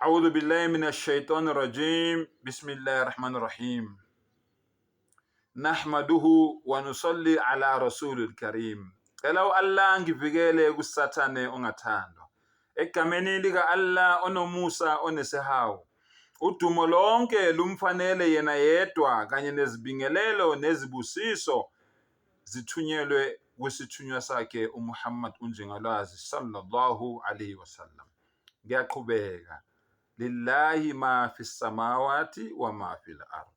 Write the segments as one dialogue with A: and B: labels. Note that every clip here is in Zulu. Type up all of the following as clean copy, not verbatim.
A: أعوذ بالله من الشيطان الرجيم بسم الله الرحمن الرحيم نحمده ونصلي على رسول الكريم. Elaw Allah ngivikele kusathane ongathandwa egameni lika Allah onomusa onesehawu. Udumo lonke lumfanele yena yedwa kanye nezibingelelo nezibusiso zithunyelwe kwisithunywa sakhe uMuhammad unjingalwazi sallallahu alaihi wasallam. Ngiyaqhubeka. Lillahi ma fis samawati wa ma fil ard.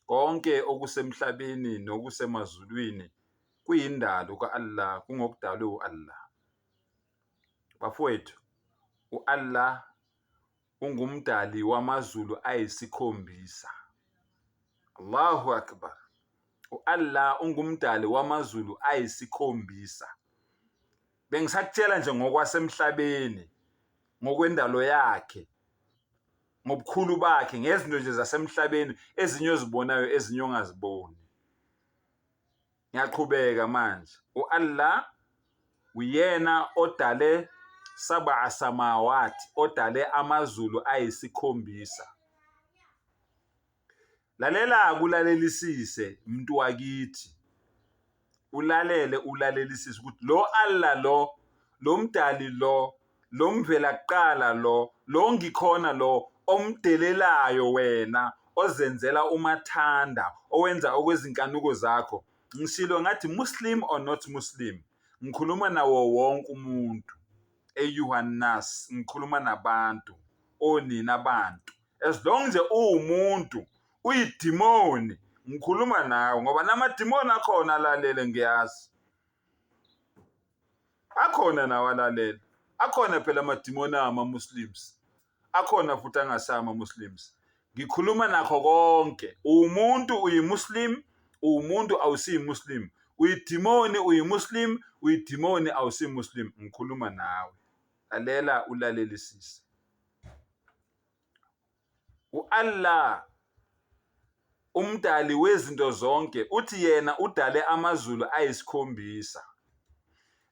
A: Konke okusemhlabeni nokusemazulwini kuyindalo kaAllah, kungokudalwe uAllah. Bafowethu, uAllah ungumdali wamazulu ayisikhombisa. Allahu akbar. uAllah ungumdali wamazulu ayisikhombisa. Bengisakutshela nje ngokwasemhlabeni, ngokwendalo yakhe, ngobukhulu bakhe, ngezinto nje zasemhlabeni ezinye ozibonayo ezinye ongaziboni. Ngiyaqhubeka manje. uAllah uyena odale sab'a samawati, odale amazulu ayisikhombisa. Lalela kulalelisise muntu wakithi. Ulalele ulalelisise ukuthi lo Allah lo mdali lo mvela kuqala lo ngikhona lo omdelelayo wena, ozenzela umathanda, owenza okwezinkanuko zakho. Ngishilo ngathi Muslim or not Muslim, ngikhuluma nawo wonke umuntu. Eyuhannas, ngikhuluma nabantu, onina abantu. As long nje uwumuntu, uyidimoni, ngikhuluma nawe ngoba namadimoni akhona alalele, ngiyazi. Akhona nawo alalele. Akhona phela amadimoni ama-Muslims. Akhona futhi angasama Muslims. Ngikhuluma nakho konke. Umuntu uyimuslim, umuntu awusi muslim. Uyidimoni uyimuslim, uyidimoni awusi muslim. Ngikhuluma nawe. Lalela ulalelisise. uAllah umdali wezinto zonke uthi yena udale amazulu ayisikhombisa.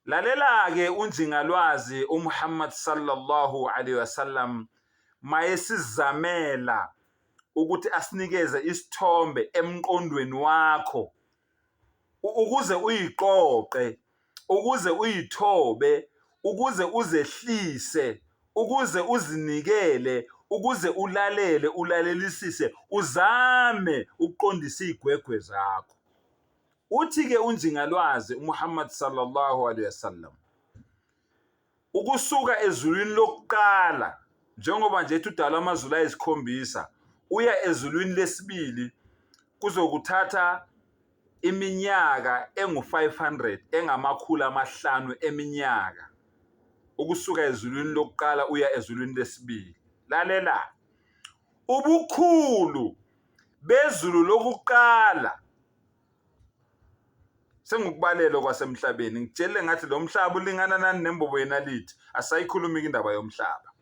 A: Lalela ke unjingalwazi uMuhammad sallallahu alaihi wasallam mayesizamela ukuthi asinikeze isithombe emqondweni wakho, ukuze uyiqoqe, ukuze uyithobe, ukuze uzehlise, ukuze uzinikele, ukuze ulalele, ulalelisise, uzame ukuqondisa igwegwe zakho. Uthi ke unjingalwazi uMuhammad sallallahu alaihi wasallam, ukusuka ezulwini lokuqala, njengoba nje udala amazulu ayisikhombisa, uya ezulwini lesibili, kuzokuthatha iminyaka engu-500, engamakhulu amahlanu eminyaka, ukusuka ezulwini lokuqala uya ezulwini lesibili. Lalela, ubukhulu bezulu lokuqala, sengikubalelo kwasemhlabeni, ngitshele ngathi lo mhlaba ulingana nani nembobo yenalithi, asayikhulumi indaba yomhlaba.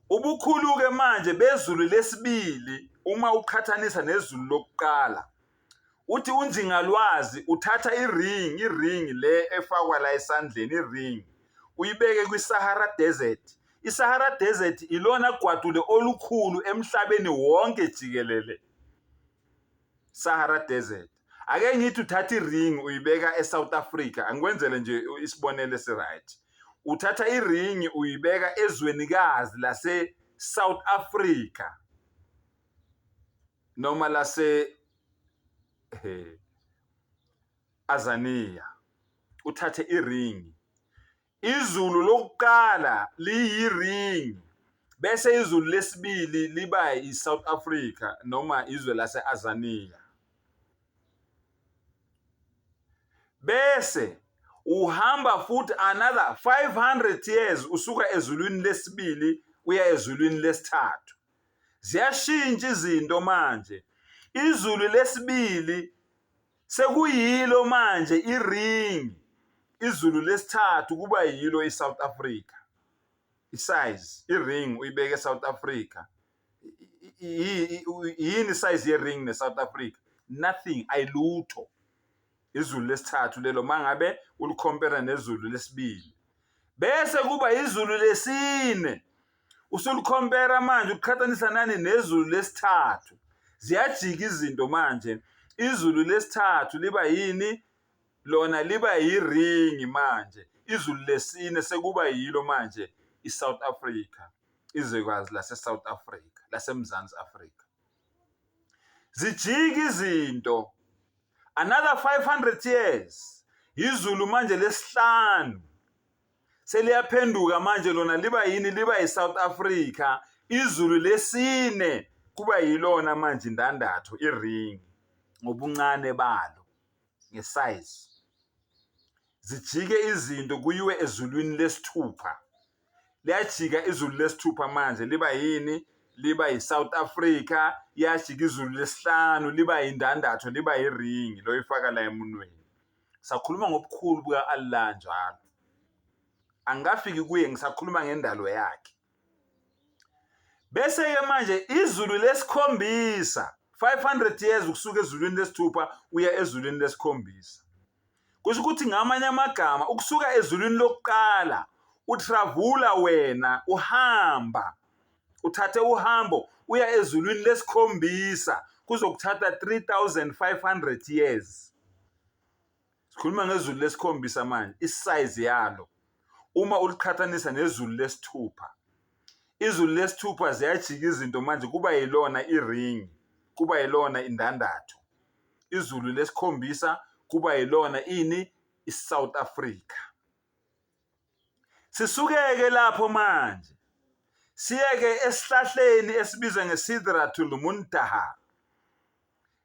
A: Ubukhulu ke manje bezulu lesibili uma uqhathanisa nezulu lokuqala, uthi unjingalwazi uthatha iring le efakwa la esandleni, iring uyibeke kwiSahara Desert. iSahara Desert ilona gwadule olukhulu emhlabeni wonke jikelele. Sahara Desert. Ake ngithi uthatha iring uyibeka eSouth Africa, angikwenzele nje isibonelo esiright. Uthatha iring uyibeka ezwenikazi lase South Africa noma lase Azania. Uthathe iring. Izulu lokuqala liyiring, bese izulu lesibili liba iSouth Africa noma izwe lase Azania. Bese uhamba futhi another 500 years usuka ezulwini lesibili uya ezulwini lesithathu. Ziyashintsha izinto manje. Izulu lesibili sekuyilo manje iring. Izulu lesithathu kuba yilo iSouth Africa. Isize iring uyibeke eSouth Africa. Yini size yering neSouth Africa? Nothing, ayilutho. Izulu lesithathu lelo mangabe ulicompare nezulu lesibili. Bese kuba izulu lesine. usulicompare manje uqhathanisa nani nezulu lesithathu, ziyajika izinto manje. Izulu lesithathu liba yini? Lona liba yiringi manje. Izulu lesine sekuba yilo manje iSouth Africa, izwekazi laseSouth Africa, laseMzansi Afrika. Zijika izinto. Another 500 years, izulu manje lesihlanu seliyaphenduka manje, lona liba yini? Liba yiSouth Africa. Izulu lesine kuba yilona manje indandatho, iringi, ngobuncane balo, ngesize. Zijike izinto kuyiwe ezulwini lesithupha. Liyajika izulu lesithupha manje liba yini? Liba yiSouth Africa. Yajika izulu lesihlanu liba yindandatho, liba yiringi loyifaka la emunweni. Sakhuluma ngobukhulu buka-Allah njalo. Angafiki kuye, ngisakhuluma ngendalo yakhe. Bese ke manje izulu lesikhombisa, 500 years ukusuka ezulwini lesithupha uya ezulwini lesikhombisa. Kusho ukuthi ngamanye amagama ukusuka ezulwini lokuqala utravula wena, uhamba, uthathe uhambo uya ezulwini lesikhombisa kuzokuthatha 3500 years. Sikhuluma ngezulu lesikhombisa manje, isize yalo uma uliqhathanisa nezulu lesithupha. Izulu lesithupha ziyajika izinto manje kuba yilona iringi, kuba yilona indandatho. Izulu lesikhombisa kuba yilona ini? iSouth Africa. Sisukeke lapho manje siyeke esihlahleni esibizwa ngeSidratul Muntaha.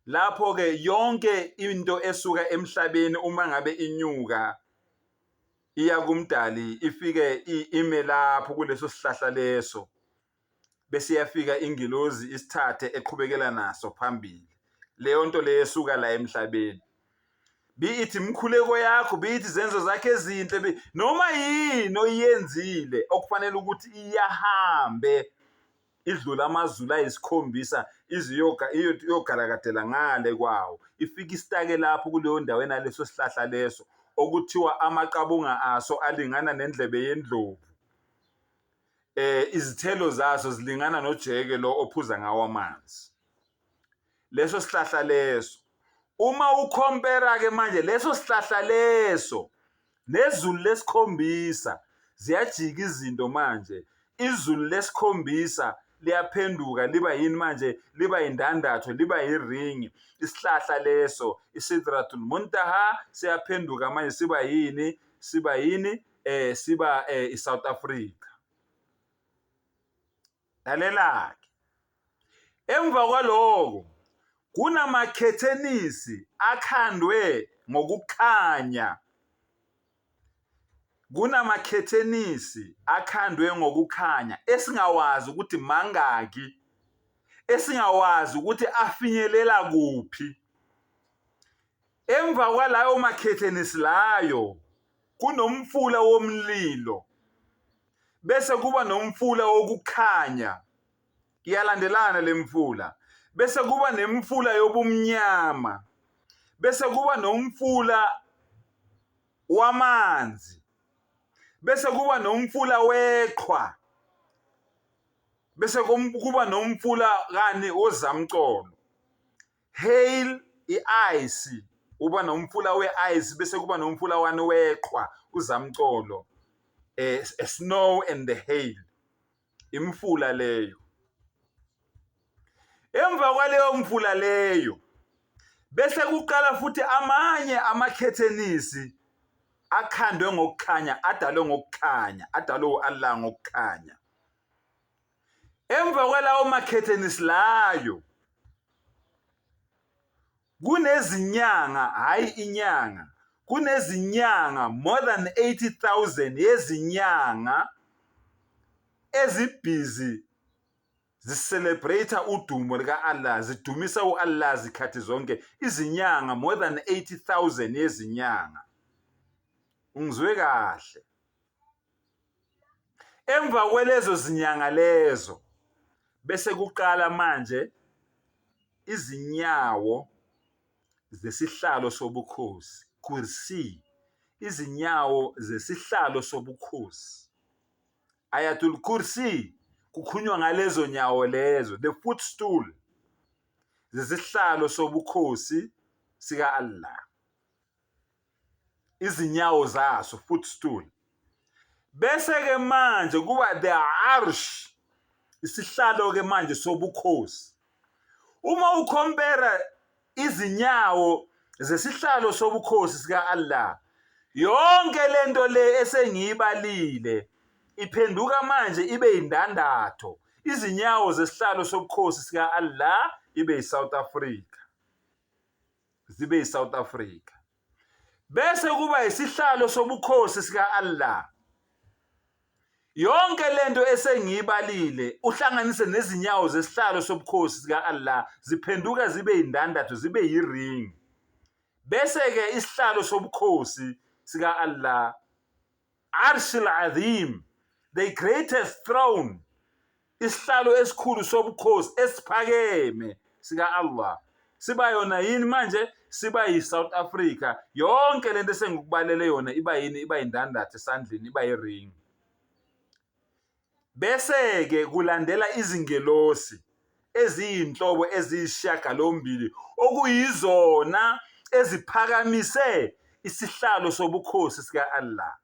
A: Lapho ke yonke into esuka emhlabeni uma ngabe inyuka iya kumdali ifike ime lapho kuleso sihlahla leso, bese iyafika ingilozi isithathe eqhubekela naso phambili. Leyo nto leyo esuka la emhlabeni, bithi imkhuleko yakho, bithi izenzo zakhe ezinhle, noma yini oyenzile okufanele ukuthi iyahambe idlula amazulu ayisikhombisa iyogalakadela ngale kwawo, ifike isitake lapho kuleyo ndawo naleso sihlahla leso okuthiwa amaqabunga aso alingana nendlebe yendlovu. Izithelo zaso zilingana nojeke lo ophuza ngawo amanzi. Leso sihlahla leso uma ukhompera ke manje leso sihlahla leso nezulu lesikhombisa, ziyajika izinto manje. Izulu lesikhombisa liyaphenduka liba yini manje? Liba yindandatho, liba yiringi. Isihlahla leso iSidratul Muntaha siyaphenduka manje siba yini? Siba yini? Siba iSouth Africa. Lalela-ke, emva kwaloko kunamakhethenisi akhandwe ngokukhanya. Kunamakhethenisi akhandwe ngokukhanya esingawazi ukuthi mangaki, esingawazi ukuthi afinyelela kuphi. Emva kwalayo makhethenisi layo kunomfula womlilo, bese kuba nomfula wokukhanya, iyalandelana lemfula. Bese kuba nemfula yobumnyama, bese kuba nomfula wamanzi, bese kuba nomfula weqhwa, bese kuba nomfula kani ozamcolo. Hail, i-ice, uba nomfula we-ice, bese kuba nomfula wani weqhwa, uzamcolo. Snow and the hail, imfula leyo. Emva kwaleyo mfula leyo bese kuqala futhi amanye amakhethenisi akhandwe ngokukhanya, adalwe ngokukhanya, adalwe u-Allah ngokukhanya. Emva kwalawo makhethenisi layo kunezinyanga, hayi inyanga, kunezinyanga more than 80,000 yezinyanga ezibhizi zicelebrate udumo lika-Allah, zidumisa u-Allah zikhathi zonke. Izinyanga more than 80,000 yezinyanga. Ungizwe kahle. Emva kwalezo zinyanga lezo bese kuqala manje izinyawo zesihlalo sobukhosi, kursi, izinyawo zesihlalo sobukhosi. Ayatul Kursi kukhulunywa ngalezo nyawo lezo, the footstool zesihlalo sobukhosi sika Allah, izinyawo zaso, footstool. Bese ke manje kuba the arsh, isihlalo ke manje sobukhosi. Uma ukompara izinyawo zesihlalo sobukhosi sika Allah, yonke lento le esengiyibalile iphenduka manje ibe indandatho. Izinyawo zesihlalo sobukhosi sika Allah ibe yiSouth Africa, zibe yiSouth Africa. Bese kuba isihlalo sobukhosi sika Allah, yonke lento esengiyibalile uhlanganise nezinyawo zesihlalo sobukhosi sika Allah ziphenduka zibe indandatho, zibe yiring. Bese ke isihlalo sobukhosi sika Allah, Arshil Azim, the greatest throne, isihlalo esikhulu sobukhosi esiphakeme sika Allah, siba yona yini manje? Siba yiSouth Africa. Yonke lento esengikubalele yona iba yini? Iba indandatho esandleni, iba yiring. Bese ke kulandela izingelosi eziyinhlobo eziyisishiyagalombili okuyizona eziphakamise isihlalo sobukhosi sika Allah.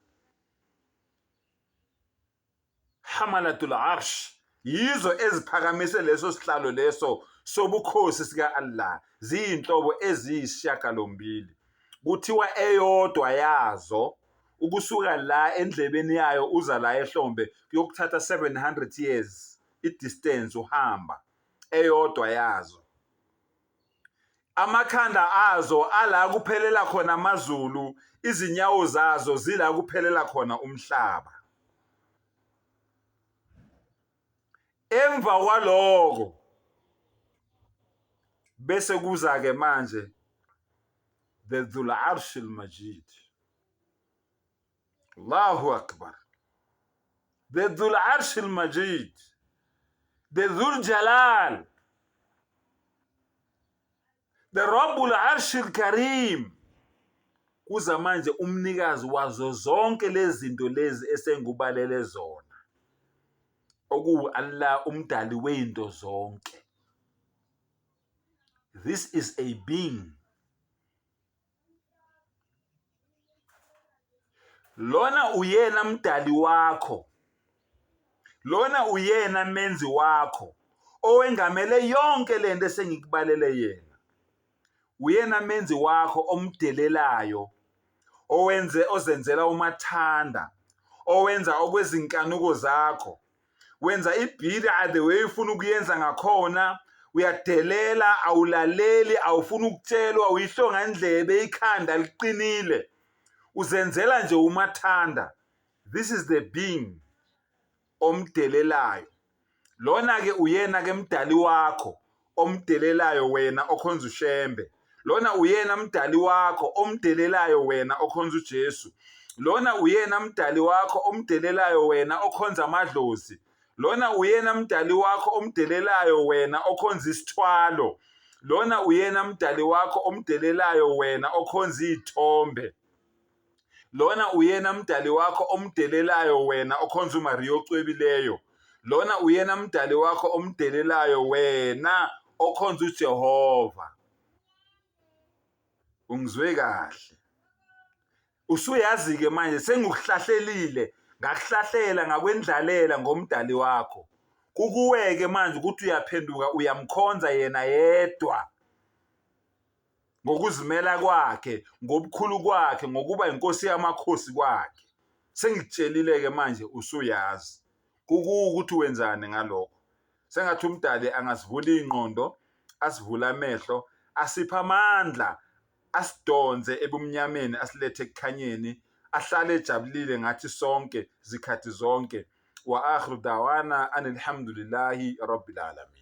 A: Hamalatul Arsh, yizo eziphakamise leso sihlalo leso sobukhosi sika Allah, ziyinhlobo eziyisishiyagalombili. Kuthiwa eyodwa yazo ukusuka la endlebeni yayo uza la ehlombe kuyokuthatha 700 years i-distance uhamba, eyodwa yazo. Amakhanda azo ala kuphelela khona amazulu, izinyawo zazo zila kuphelela khona umhlaba. Emva kwaloko bese kuza ke manje the Dhul Arshil Majid. Allahu Akbar. The Dhul Arshil Majid, the Dhul Jalal, the Rabbul Arshil Karim. Kuza manje umnikazi wazo zonke lezi zinto lezi esengikubalele zona, oku Allah umdali weinto zonke. This is a being. Lona uyena mdali wakho, lona uyena menzi wakho owengamele yonke lento esengikubalele yena. Uyena menzi wakho omdelelayo, ozenzela umathanda, owenza okwezinkanuko zakho. Wenza ibhid'a the way ufuna ukuyenza ngakhona, uyadelela, awulaleli, awufuna ukutshelwa, uyihlonga indlebe, ikhanda liqinile, uzenzela nje umathanda. This is the being omdelelayo. Lona ke uyena ke mdali wakho omdelelayo wena okhonza uShembe. Lona uyena mdali wakho omdelelayo wena okhonza uJesu. Lona uyena mdali wakho omdelelayo wena okhonza amadlozi. Lona uyena mdali wakho omdelelayo wena okhonza isithwalo. Lona uyena mdali wakho omdelelayo wena okhonza izithombe. Lona uyena mdali wakho omdelelayo wena okhonza uMariya ocwebileyo. Lona uyena mdali wakho omdelelayo wena okhonza uJehova. Ungizwe kahle? Usuyazi ke manje sengikuhlahlelile, ngakuhlahlela ngakwendlalela ngomdali wakho. Kukuweke manje ukuthi uyaphenduka uyamkhonza yena yedwa, ngokuzimela kwakhe, ngobukhulu kwakhe, ngokuba inkosi yamakhosi kwakhe. Sengikutshelile ke manje usuyazi. Ukuthi wenzane ngalokho. Sengathi umdali angasivula ingqondo, asivula amehlo, asipha amandla, asidonze ebumnyameni asilethe ekukhanyeni, ahlale ejabulile ngathi sonke zikhathi zonke. Wa akhiru dawana anilhamdulillahi rabbil alamin.